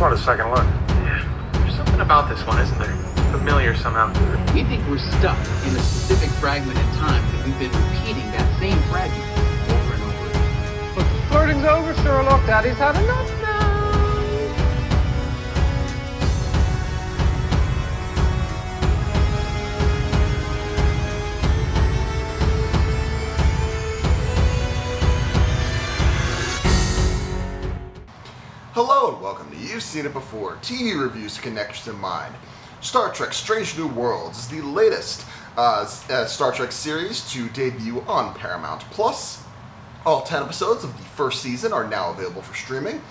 want a second look. Yeah, there's something about this one, isn't there? Familiar somehow. We think we're stuck in a specific fragment in time, and we've been repeating that same fragment over and over again. But the flirting's over, Sherlock. Daddy's had enough now. Hello and welcome to You've Seen It Before, TV reviews to connect you to mind. Star Trek Strange New Worlds is the latest Star Trek series to debut on Paramount+. All 10 episodes of the first season are now available for streaming.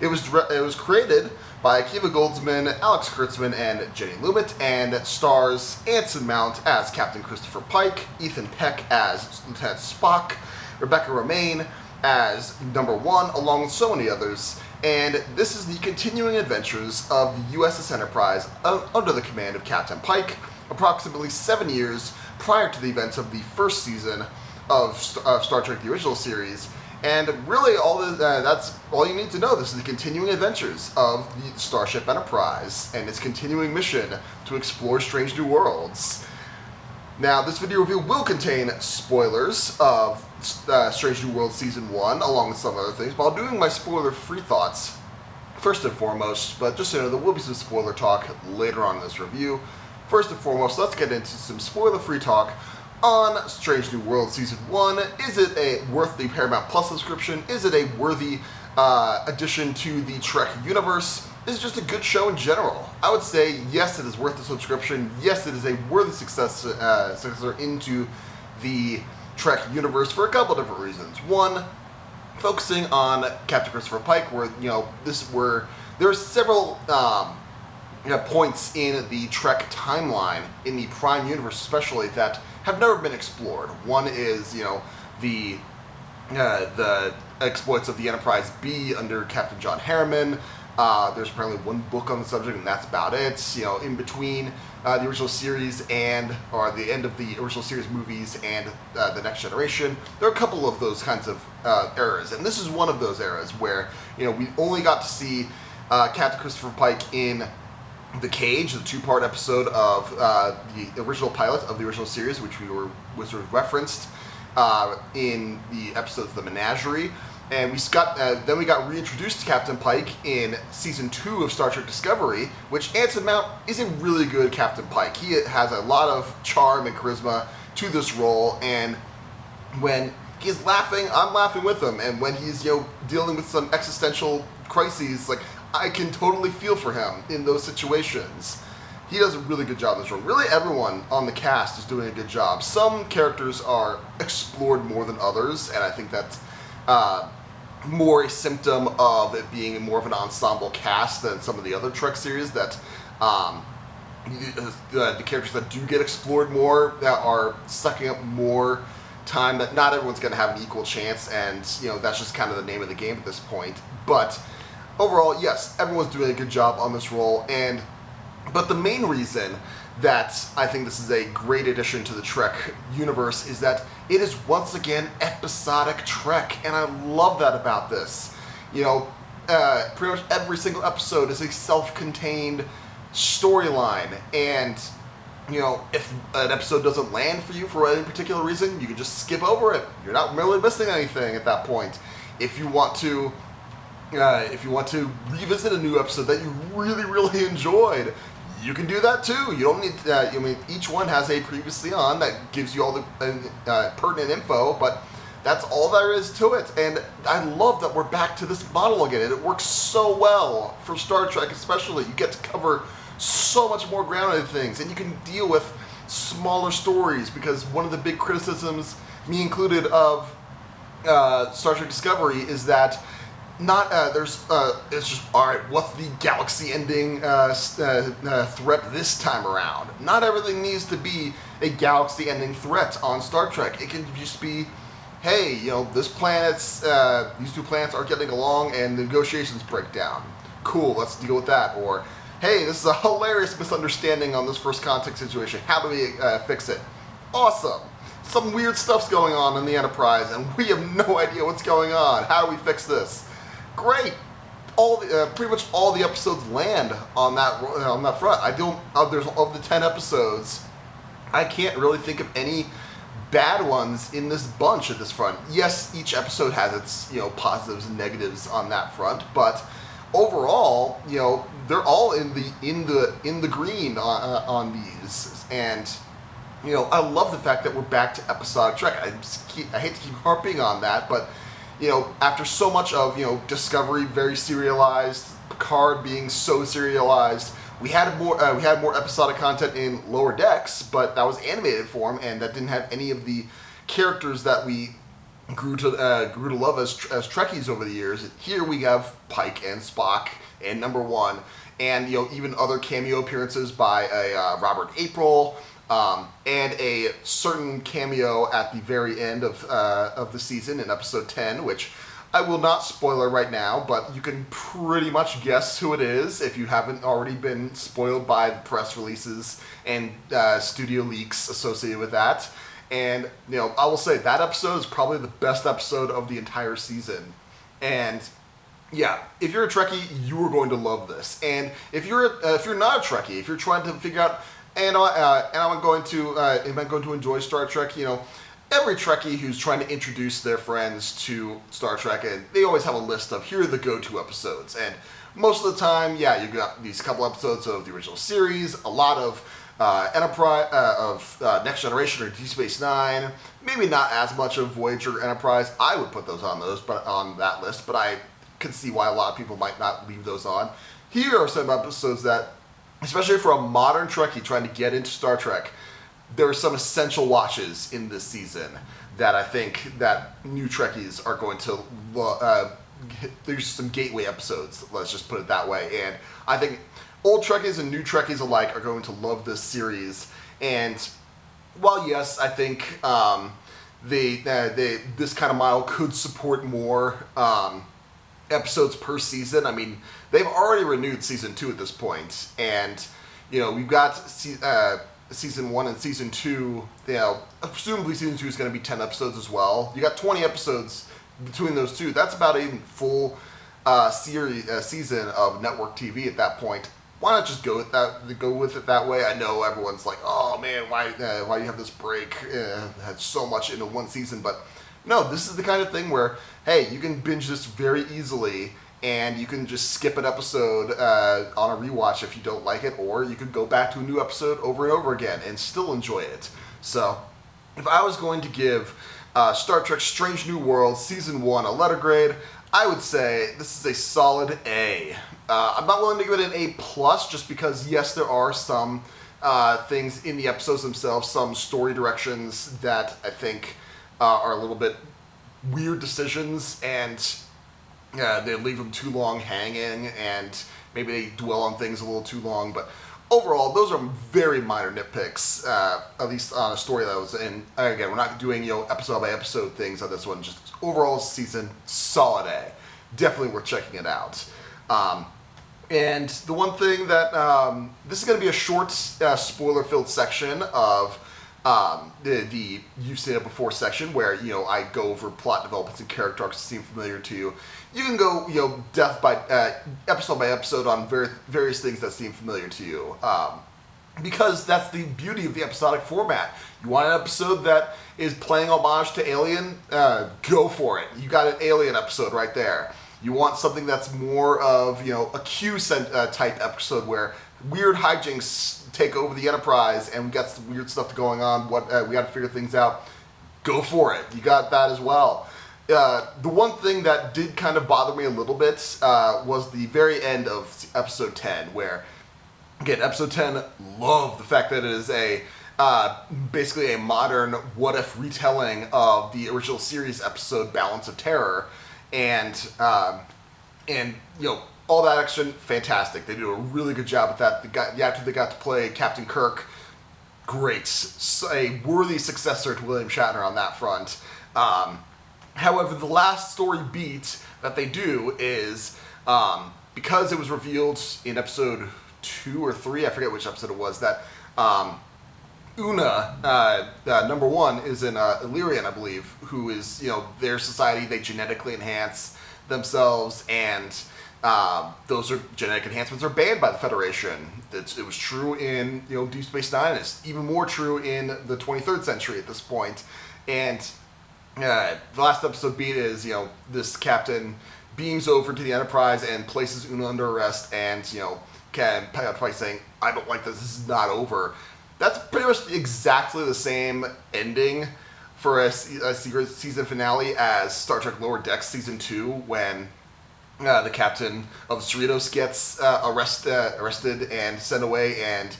It was created by Akiva Goldsman, Alex Kurtzman, and Jenny Lumet, and stars Anson Mount as Captain Christopher Pike, Ethan Peck as Lieutenant Spock, Rebecca Romaine as Number One, along with so many others. And this is the continuing adventures of the USS Enterprise under the command of Captain Pike, approximately 7 years prior to the events of the first season of Star Trek: The Original Series. And really, that's all you need to know. This is the continuing adventures of the Starship Enterprise and its continuing mission to explore strange new worlds. Now, this video review will contain spoilers of Strange New Worlds Season 1, along with some other things, but I'll doing my spoiler-free thoughts first and foremost, but just so you know, there will be some spoiler talk later on in this review. First and foremost, let's get into some spoiler-free talk on Strange New Worlds Season 1. Is it worth the Paramount Plus subscription? Is it a worthy addition to the Trek universe? Is it just a good show in general? I would say yes, it is worth the subscription. Yes, it is a worthy successor into the Trek universe for a couple different reasons. One, focusing on Captain Christopher Pike, where there are several points in the Trek timeline in the Prime universe, especially, that have never been explored. One is the exploits of the Enterprise B under Captain John Harriman. There's apparently one book on the subject, and that's about it. In between the original series or the end of the original series movies and the Next Generation, there are a couple of those kinds of eras, and this is one of those eras where we only got to see Captain Christopher Pike in The Cage, the two-part episode of the original pilot of the original series, which was referenced in the episodes of The Menagerie. And then we got reintroduced to Captain Pike in Season 2 of Star Trek Discovery, which Anson Mount is a really good Captain Pike. He has a lot of charm and charisma to this role, and when he's laughing, I'm laughing with him. And when he's dealing with some existential crises, I can totally feel for him in those situations. He does a really good job in this role. Really, everyone on the cast is doing a good job. Some characters are explored more than others, and I think that's more a symptom of it being more of an ensemble cast than some of the other Trek series, that the characters that do get explored more, that are sucking up more time, that not everyone's going to have an equal chance, and that's just kind of the name of the game at this point. But overall, yes, everyone's doing a good job on this role, but the main reason that I think this is a great addition to the Trek universe is that it is once again episodic Trek, and I love that about this. Pretty much every single episode is a self-contained storyline, and if an episode doesn't land for you for any particular reason, you can just skip over it. You're not really missing anything at that point. If you want to revisit a new episode that you really, really enjoyed, you can do that too. You don't need each one has a previously on that gives you all the pertinent info, but that's all there is to it. And I love that we're back to this model again. It works so well for Star Trek, especially. You get to cover so much more ground in things, and you can deal with smaller stories, because one of the big criticisms, me included, of Star Trek Discovery is that it's just, alright, what's the galaxy-ending threat this time around? Not everything needs to be a galaxy-ending threat on Star Trek. It can just be, hey, these two planets aren't getting along and the negotiations break down. Cool, let's deal with that. Or, hey, this is a hilarious misunderstanding on this first contact situation. How do we fix it? Awesome. Some weird stuff's going on in the Enterprise, and we have no idea what's going on. How do we fix this? Great. pretty much all the episodes land on that front. I don't. There's of the 10 episodes, I can't really think of any bad ones in this bunch at this front. Yes, each episode has its positives and negatives on that front, but overall, they're all in the green on these, and I love the fact that we're back to episodic Trek. I hate to keep harping on that, but after so much of Discovery very serialized, Picard being so serialized, we had more episodic content in Lower Decks, but that was animated form, and that didn't have any of the characters that we grew to love as Trekkies over the years. Here we have Pike and Spock and Number One, and even other cameo appearances by a Robert April, and a certain cameo at the very end of the season in episode 10, which I will not spoiler right now, but you can pretty much guess who it is if you haven't already been spoiled by the press releases and studio leaks associated with that. And I will say that episode is probably the best episode of the entire season. And yeah, if you're a Trekkie, you are going to love this. And if you're not a Trekkie, if you're trying to figure out, am I going to enjoy Star Trek? Every Trekkie who's trying to introduce their friends to Star Trek, and they always have a list of here are the go-to episodes. And most of the time, yeah, you got these couple episodes of the original series, a lot of Enterprise, Next Generation or Deep Space Nine. Maybe not as much of Voyager, Enterprise. I would put those on that list, but I can see why a lot of people might not leave those on. Here are some episodes that, especially for a modern Trekkie trying to get into Star Trek, there are some essential watches in this season that I think that new Trekkies are going to there's some gateway episodes, let's just put it that way. And I think old Trekkies and new Trekkies alike are going to love this series. And while yes, I think this kind of model could support more episodes per season. I mean, they've already renewed season 2 at this point, and we've got season 1 and season 2. Presumably season 2 is going to be 10 episodes as well. You got 20 episodes between those two. That's about a full season of network TV at that point. Why not just go with it that way? I know everyone's like, oh man, why do you have this break? Had so much into one season, but no, this is the kind of thing where, hey, you can binge this very easily, and you can just skip an episode on a rewatch if you don't like it, or you could go back to a new episode over and over again and still enjoy it. So, if I was going to give Star Trek Strange New Worlds Season 1 a letter grade, I would say this is a solid A. I'm not willing to give it an A+, just because, yes, there are some things in the episodes themselves, some story directions that I think are a little bit weird decisions, and they leave them too long hanging, and maybe they dwell on things a little too long. But overall, those are very minor nitpicks, at least on a story that was in. Again, we're not doing episode by episode things on this one. Just overall season, solid A. Definitely worth checking it out. And the one thing that this is going to be a short, spoiler-filled section of the You've Seen It Before section, where I go over plot developments and character arcs that seem familiar to you. You can go episode by episode on various things that seem familiar to you, because that's the beauty of the episodic format. You want an episode that is playing homage to Alien? Go for it. You got an Alien episode right there. You want something that's more of a Q type episode where weird hijinks take over the Enterprise and we got some weird stuff going on. We got to figure things out. Go for it. You got that as well. The one thing that did kind of bother me a little bit was the very end of episode 10, where, again, episode 10, love the fact that it is basically a modern what-if retelling of the original series episode Balance of Terror, and all that action, fantastic. They do a really good job with that. The actor that got to play Captain Kirk, great. A worthy successor to William Shatner on that front. However, the last story beat that they do is, because it was revealed in episode 2 or 3, I forget which episode it was, that Una, number 1, is an Illyrian, I believe, who is, their society, they genetically enhance themselves, and those genetic enhancements are banned by the Federation. It was true in Deep Space Nine. It's even more true in the 23rd century at this point. And the last episode beat is this captain beams over to the Enterprise and places Una under arrest, and can probably saying, "I don't like this. This is not over." That's pretty much exactly the same ending for a secret season finale as Star Trek Lower Decks Season 2, when the captain of Cerritos gets arrested and sent away, and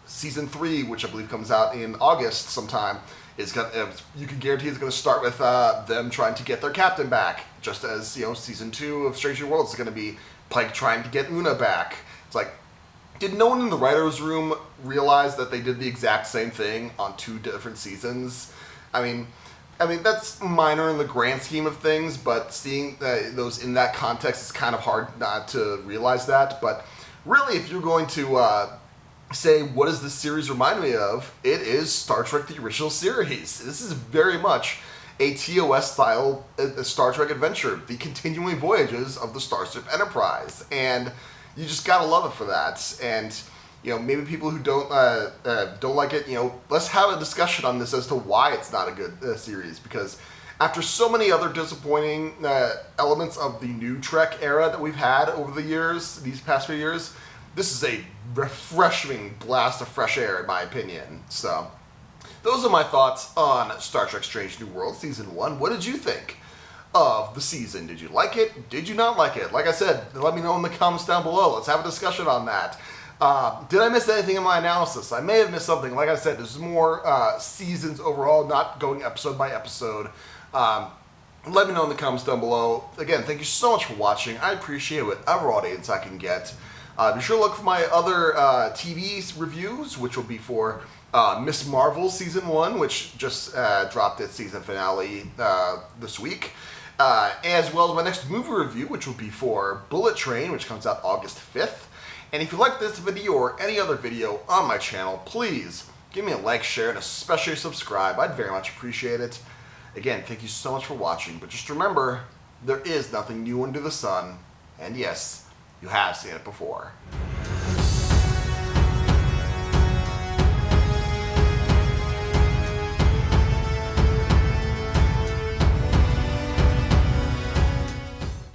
Season 3, which I believe comes out in August sometime, you can guarantee it's going to start with them trying to get their captain back, just as Season 2 of Strange New Worlds is going to be Pike trying to get Una back. It's like, did no one in the writer's room realize that they did the exact same thing on 2 different seasons? I mean, that's minor in the grand scheme of things, but seeing those in that context, it's kind of hard not to realize that. But really, if you're going to say, what does this series remind me of? It is Star Trek the original series. This is very much a TOS-style Star Trek adventure, the continuing voyages of the Starship Enterprise. And you just gotta love it for that. And maybe people who don't like it, let's have a discussion on this as to why it's not a good series. Because after so many other disappointing elements of the new Trek era that we've had over the years, these past few years, this is a refreshing blast of fresh air, in my opinion. So, those are my thoughts on Star Trek Strange New Worlds Season 1. What did you think of the season? Did you like it? Did you not like it? Like I said, let me know in the comments down below. Let's have a discussion on that. Did I miss anything in my analysis? I may have missed something. Like I said, there's more seasons overall, not going episode by episode. Let me know in the comments down below. Again, thank you so much for watching. I appreciate whatever audience I can get. Be sure to look for my other TV reviews, which will be for Miss Marvel Season 1, which just dropped its season finale this week, as well as my next movie review, which will be for Bullet Train, which comes out August 5th. And if you like this video or any other video on my channel, please give me a like, share, and especially subscribe. I'd very much appreciate it. Again, thank you so much for watching, but just remember, there is nothing new under the sun, and yes, you have seen it before.